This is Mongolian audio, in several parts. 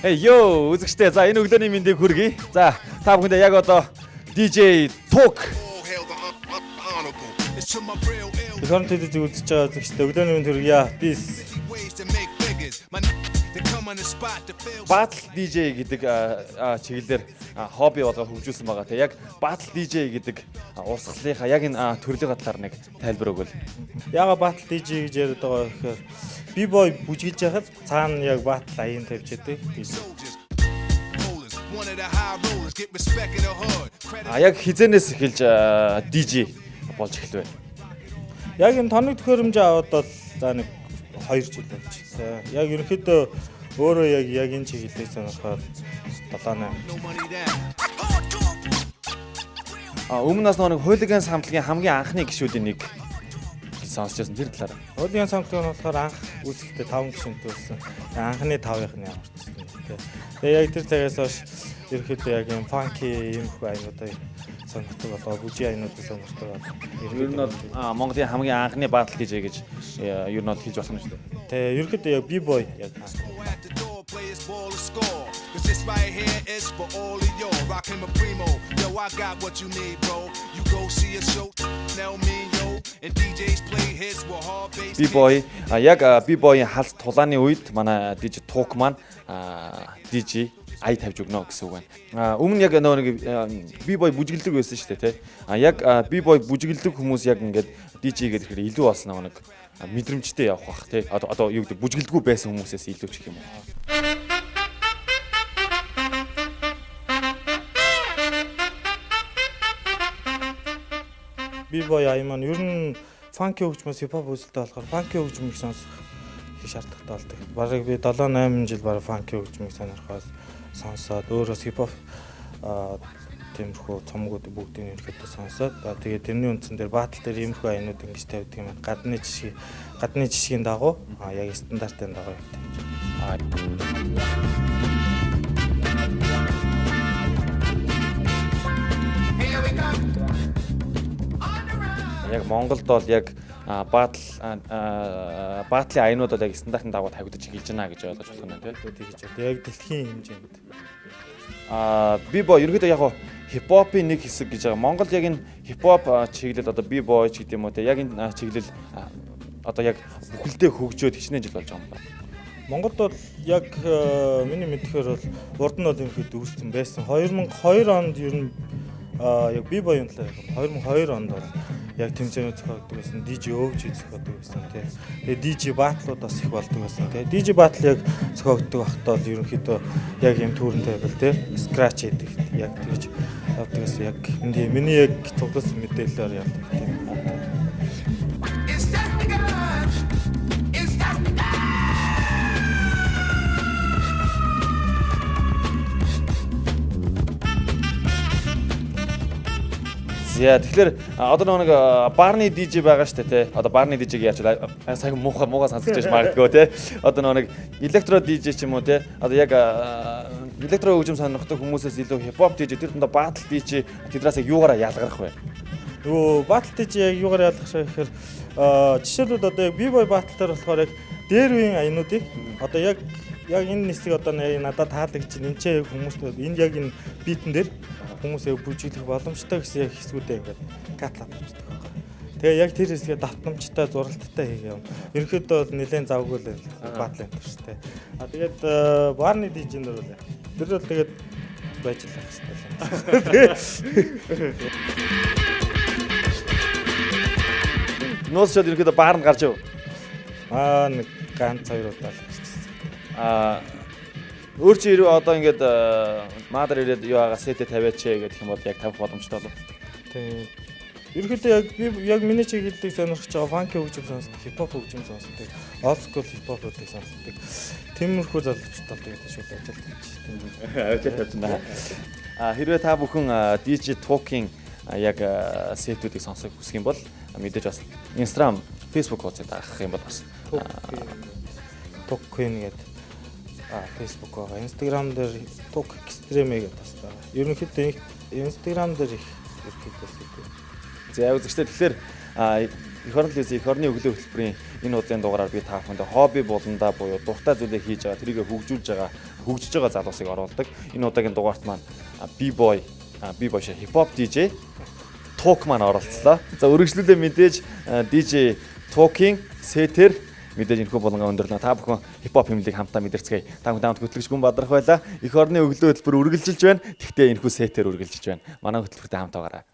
Йоо, үзэгчдээ за энэ өглөөний мэндийг хүргэе. За та бүхэндээ яг одоо DJ Talk Ихэнх төдөж үзэж байгаа үзэгчдээ өглөөний мэнд хүргье. Peace. Battle DJ гэдэг чиглэлээр хобби болгоод хөгжүүлсэн байгаа. Тэ яг Battle DJ гэдэг урсгалынхаа яг энэ төрлийн талаар нэг тайлбар өгвөл. Яга Battle DJ гэж яриад байгаа гэхээр B-boy бүжгэлж яхад цаана яг Battle аян тавьж яадаг. Яг хизэнээс эхэлж DJ болж эхэлвэ. Яг энэ тоног төхөөрөмжөө аваад бол за нэг 2 жил болж байна. Яг ерөнхийдөө өөрөө яг энэ чиглэлээр сонирхоод 7-8. Өмнө нас нэг хуулигийн самтлагийн хамгийн анхны гишүүдийн нэг сонсчихсон тэр талаар. Хуулигийн самтлаг нь болохоор анх үүсэхдээ 5 гишүүнтэй болсон. Анхны 5-ын ямарчсан. Тэгээ яг тэр цагаас хойш ерөнхийдөө яг юм фанки юм хөө аймуудаа сонирхдаг болоо бүжиг аймуудаа сонирхдаг болоо. Ер нь бол Монголын хамгийн анхны Battle DJ гэж ер нь бол хэлж болох юм шүү дээ. Тэгээ ерөнхийдөө яг B-boy яг B-boy яг B-boy-ийн халт тулааны үед манай DJ Talk маань DJ ай тавьж өгнө гэсэн үг байна. Өмнө яг нэг B-boy бүжиглдэг байсан шүү дээ, тий. Яг B-boy бүжиглдэг хүмүүс яг ингээд DJ гэдэг хэрэг илүү бас нэг мэдрэмжтэй явах бах, тий. Одоо юу гэдэг бүжиглдэггүй байсан хүмүүсээс илүү ч гэх юм уу. B-boy ай маань ер нь фанки хөгжмөөс хип хоп үзэлтэй болохоор фанки хөгжмийг сонсох их шаардлагатай болдог. Бараг би 7-8 жил бараг фанки хөгжмийг сонирхоод сонсоод өөрөөс хип хоп тиймэрхүү цомгууд бүгдийг ерөөхдөө сонсоод тэгээд тэрний үндсэн дээр Battle дээр иймэрхүү аянууд ингэж тавьдаг юм. Гадны жишгийн дагуу яг стандартын дагуу тавьж. Яг Монголд бол яг Battle-ийн аянууд бол яг стандартын дагуу тавигдаж эхэлж байна гэж ойлгож байна тийм. Тэгж байна. Яг дэлхийн хэмжээнд. B-boy ерөөдөө яг хип-хопын нэг хэсэг гэж байгаа. Монголд яг энэ хип-хоп чиглэл одоо B-boy ч гэдэг юм уу те яг энэ чиглэл одоо яг бүхэлдээ хөгжөөд хичнээн жил болж байгаа юм байна. Монголд бол яг миний мэдхээр бол урд нь бол ерөнхийдөө үүссэн байсан. 2002 онд ер нь яг B-boy-ын талаар 2002 онд бол яг тэмцээнүүд зохиогддог байсан. DJ өвч зохиогддог байсан тий. Тэгээ DJ Battle-ууд бас их болдог байсан тий. DJ Battle яг зохиогддог багтаа бол ерөнхийдөө яг юм түүрэнтэй байл тий. Scratch хийдэг. Яг тэгж явдаг гэсэн яг миний яг цугласан мэдээлэлээр явдаг тийм. Яа тэгэхээр одоо нэг барны DJ байгаа шүү дээ тий. Одоо барны DJ-г яаж сайн муухай сонсож байж магадгүй тий. Одоо нэг электро DJ ч юм уу тий. Одоо яг электро хөгжим сонирхдаг хүмүүсээс илүү хип-хоп DJ тэр дундаа Battle DJ тэднээс юугаараа ялгарх вэ? Юу Battle DJ яг юугаар ялгах шээ гэхээр жишээлбэл одоо яг B-boy Battle-аар болохоор яг дээр үеийн аянуудыг одоо яг энэ нисэг одоо надад таалагдж энэ ч хүмүүс энэ яг энэ битэн дээр хүмүүсээ бүжиглэх боломжтой гэсэн яг хэсгүүдээ ингээд катлаад авчихдаг байна. Тэгээ яг тэр хэсгээ давтамжтай зуралттай хийгээ юм. Ерөнхийдөө бол нэлээд завгүй л Battle энэ шүү дээ. Тэгээд барны DJ-нд бол тэр бол тэгээд байж л байх хэрэгтэй. Нуусчод ерөнхийдөө баарнд гарч ив. Нэг ганц 2 удаа л өөр чи ирүү одоо ингээд мадер ирээд юу ага сетэ тавиач гэх юм бол яг тавих боломжтой болов. Тийм. Ерөнхийдөө яг миний чиглэлийг сонирхож байгаа фанки хөгжим сонсдог, хип-хоп хөгжим сонсдог, old school хип-хопуудыг сонсдог. Тиймэрхүү залуучууд бол тэгээд шууд ажилтдаг байна. Хэрвээ та бүхэн DJ Talk-ийн яг сетүүдийг сонсох хүсэх юм бол мэдээж бас Instagram, Facebook хуудсыг дагах юм бол бас Talk Queen гэдэг Facebook байгаа. Instagram дээр Talk Extreme гэдэг бас байгаа. Ерөнхийдөө Instagram дээр их ерөнхийдөө. За үзэгчдээ тэгэхээр Эх орон телевиз эх орны өглөө хөтөлбөрийн энэ удаагийн дугаараар би та бүхэнд хобби болондоо буюу дуртай зүйлээ хийж байгаа, тэрийг хөгжиж байгаа залуусыг оруулдаг. Энэ удаагийн дугаарт маань B-boy хипхоп DJ Talk маань оролцлоо. За үргэлжлүүлээ мэдээж DJ Talk-ийн сетер мэдээж энэхүү болонгаа өндөрлөө. Та бүхэн хипхоп хэмнэлийг хамтдаа мэдэрцгээе. Та бүхэн хөтлөгч гүн бадрах байла. Эх орны өглөө хөтөлбөр үргэлжилж байна. Тэгтээ энэхүү сетер үргэлжилж байна. Манай хөтөлбөртэй хамтаагаарай.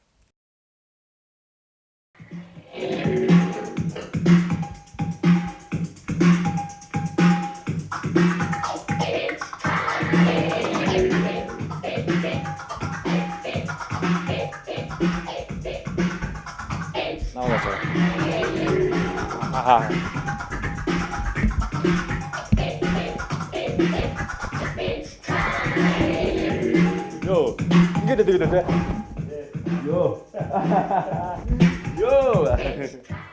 Yo, 이게 되게 돼. Yo. Yo.